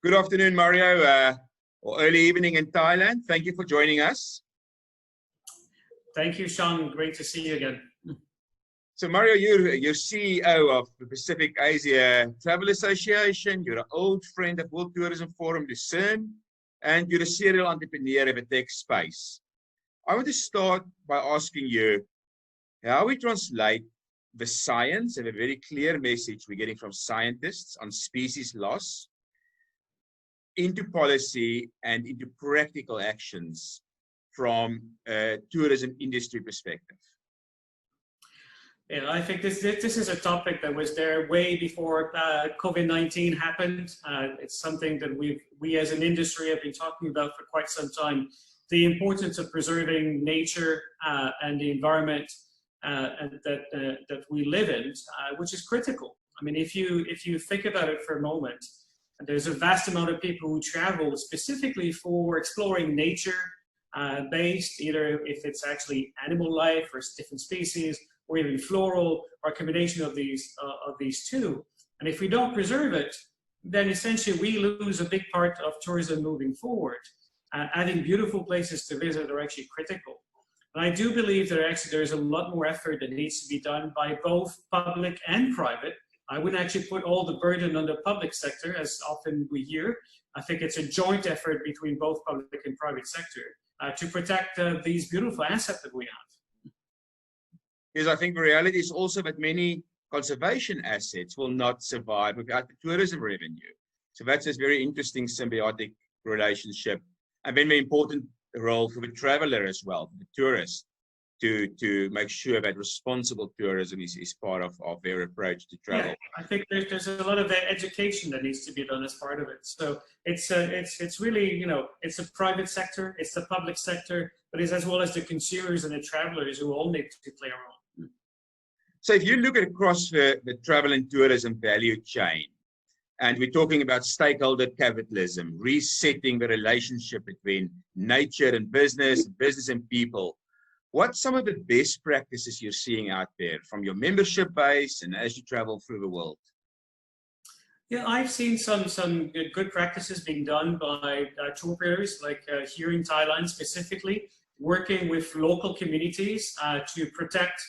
Good afternoon, Mario, or early evening in Thailand. Thank you for joining us. Thank you, Sean. Great to see you again. So, Mario, you're CEO of the Pacific Asia Travel Association. You're an old friend of World Tourism Forum, Lucerne, and you're a serial entrepreneur of the tech space. I want to start by asking you how we translate the science and a very clear message we're getting from scientists on species loss into policy and into practical actions from a tourism industry perspective. Yeah, I think this is a topic that was there way before COVID-19 happened. It's something that we as an industry have been talking about for quite some time. The importance of preserving nature and the environment that we live in, which is critical. I mean, if you think about it for a moment, there's a vast amount of people who travel specifically for exploring nature based, either if it's actually animal life or different species, or even floral, or a combination of these two. And if we don't preserve it, then essentially we lose a big part of tourism moving forward. Adding beautiful places to visit are actually critical. And I do believe that actually there's a lot more effort that needs to be done by both public and private. I wouldn't actually put all the burden on the public sector, as often we hear. I think it's a joint effort between both public and private sector to protect these beautiful assets that we have. Because I think the reality is also that many conservation assets will not survive without the tourism revenue. So that's a very interesting symbiotic relationship. And then the important role for the traveler as well, the tourist, to make sure that responsible tourism is part of their approach to travel. Yeah, I think there's a lot of education that needs to be done as part of it. So it's really, you know, it's a private sector, it's the public sector, but it's as well as the consumers and the travelers who all need to play a role. So if you look at across the travel and tourism value chain, and we're talking about stakeholder capitalism, resetting the relationship between nature and business and people, what's some of the best practices you're seeing out there from your membership base and as you travel through the world? Yeah, I've seen some good practices being done by tour operators, like here in Thailand specifically, working with local communities to protect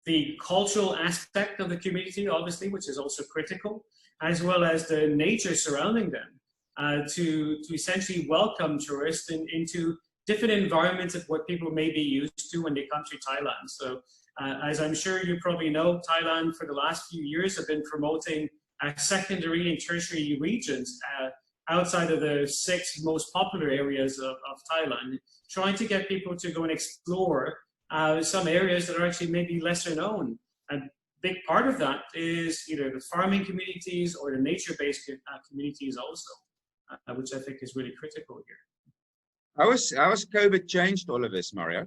the cultural aspect of the community, obviously, which is also critical, as well as the nature surrounding them, to essentially welcome tourists into different environments of what people may be used to when they come to Thailand. So as I'm sure you probably know, Thailand for the last few years have been promoting secondary and tertiary regions outside of the 6 most popular areas of Thailand, trying to get people to go and explore some areas that are actually maybe lesser known. And big part of that is either the farming communities or the nature-based communities also, which I think is really critical here. How has COVID changed all of this, Mario?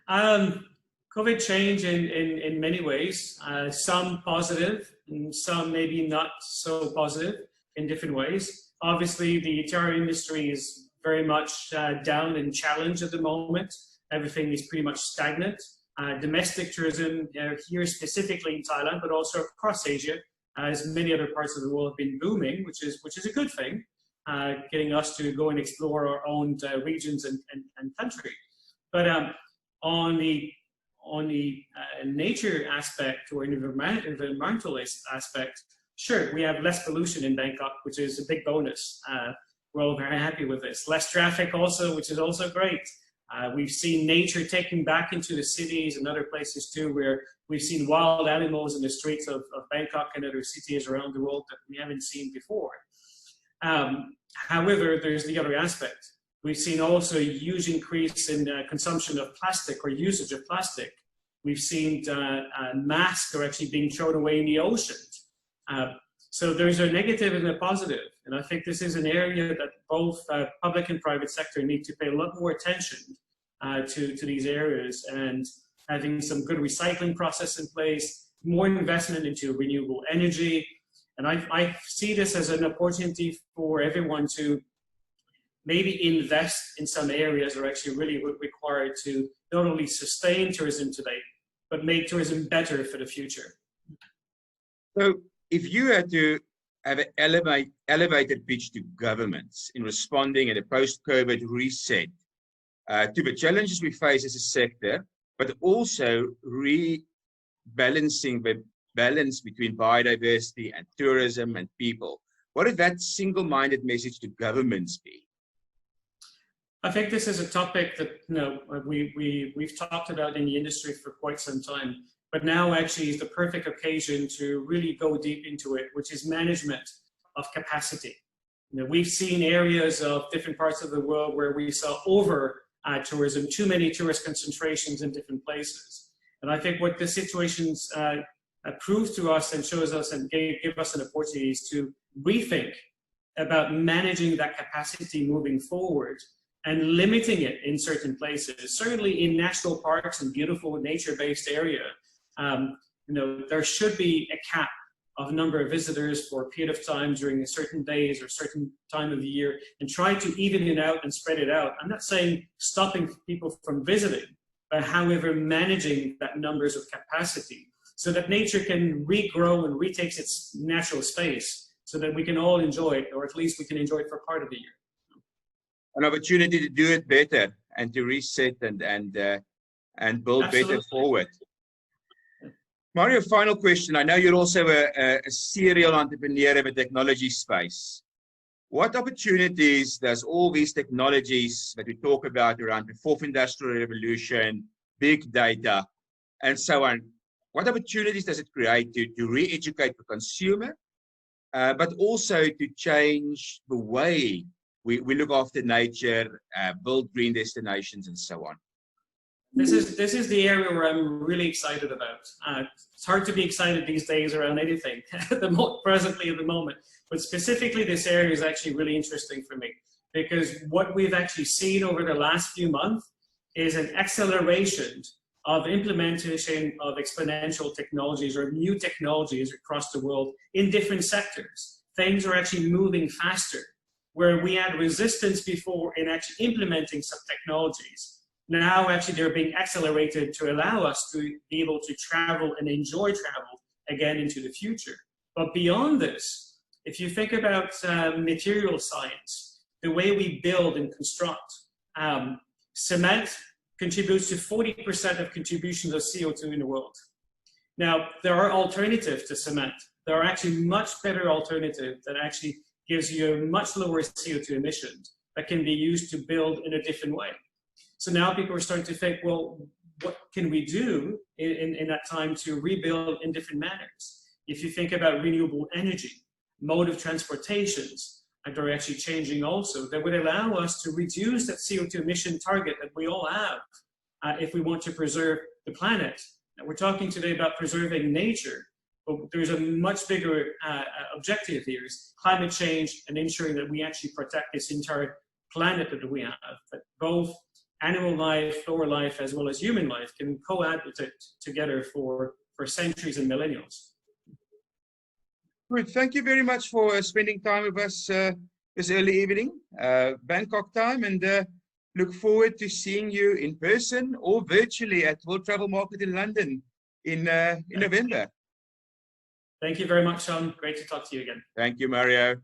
COVID changed in many ways, some positive, and some maybe not so positive in different ways. Obviously, the entire industry is very much down and challenged at the moment. Everything is pretty much stagnant. Domestic tourism here specifically in Thailand, but also across Asia, as many other parts of the world have been booming, which is a good thing. Getting us to go and explore our own regions and country. But on the nature aspect or environmental aspect, sure, we have less pollution in Bangkok, which is a big bonus. We're all very happy with this. Less traffic also, which is also great. We've seen nature taken back into the cities and other places too, where we've seen wild animals in the streets of Bangkok and other cities around the world that we haven't seen before. However, there's the other aspect. We've seen also a huge increase in consumption of plastic or usage of plastic. We've seen masks are actually being thrown away in the oceans. So there's a negative and a positive. And I think this is an area that both public and private sector need to pay a lot more attention to these areas, and having some good recycling process in place, more investment into renewable energy. And I see this as an opportunity for everyone to maybe invest in some areas that are actually really required to not only sustain tourism today, but make tourism better for the future. So if you had to have an elevated pitch to governments in responding in a post-COVID reset to the challenges we face as a sector, but also rebalancing the balance between biodiversity and tourism and people. What would that single-minded message to governments be? I think this is a topic that we've talked about in the industry for quite some time, but now actually is the perfect occasion to really go deep into it, which is management of capacity. We've seen areas of different parts of the world where we saw over tourism, too many tourist concentrations in different places. And I think what the situations prove to us and shows us and give us an opportunity is to rethink about managing that capacity moving forward and limiting it in certain places. Certainly in national parks and beautiful nature-based area, there should be a cap of number of visitors for a period of time during a certain days or certain time of the year, and try to even it out and spread it out. I'm not saying stopping people from visiting, but however managing that numbers of capacity so that nature can regrow and retakes its natural space so that we can all enjoy it, or at least we can enjoy it for part of the year. An opportunity to do it better and to reset and build Absolutely. better forward. Mario, final question. I know you're also a serial entrepreneur in the technology space. What opportunities does all these technologies that we talk about around the fourth industrial revolution, big data, and so on, what opportunities does it create to re-educate the consumer, but also to change the way we look after nature, build green destinations, and so on? This is the area where I'm really excited about. It's hard to be excited these days around anything presently at the moment, but specifically this area is actually really interesting for me, because what we've actually seen over the last few months is an acceleration of implementation of exponential technologies or new technologies across the world in different sectors. Things are actually moving faster. Where we had resistance before in actually implementing some technologies, now actually they're being accelerated to allow us to be able to travel and enjoy travel again into the future. But beyond this, if you think about material science, the way we build and construct, cement contributes to 40% of contributions of CO2 in the world. Now, there are alternatives to cement. There are actually much better alternatives that actually gives you a much lower CO2 emissions that can be used to build in a different way. So now people are starting to think, well, what can we do in that time to rebuild in different manners? If you think about renewable energy, mode of transportations, and they're actually changing also, that would allow us to reduce that CO2 emission target that we all have if we want to preserve the planet. Now, we're talking today about preserving nature, but there's a much bigger objective here, is climate change and ensuring that we actually protect this entire planet that we have, that both animal life, flora life, as well as human life can cohabit together for centuries and millennials. Good. Thank you very much for spending time with us this early evening, Bangkok time, and look forward to seeing you in person or virtually at World Travel Market in London in November. Thank you very much, Sean. Great to talk to you again. Thank you, Mario.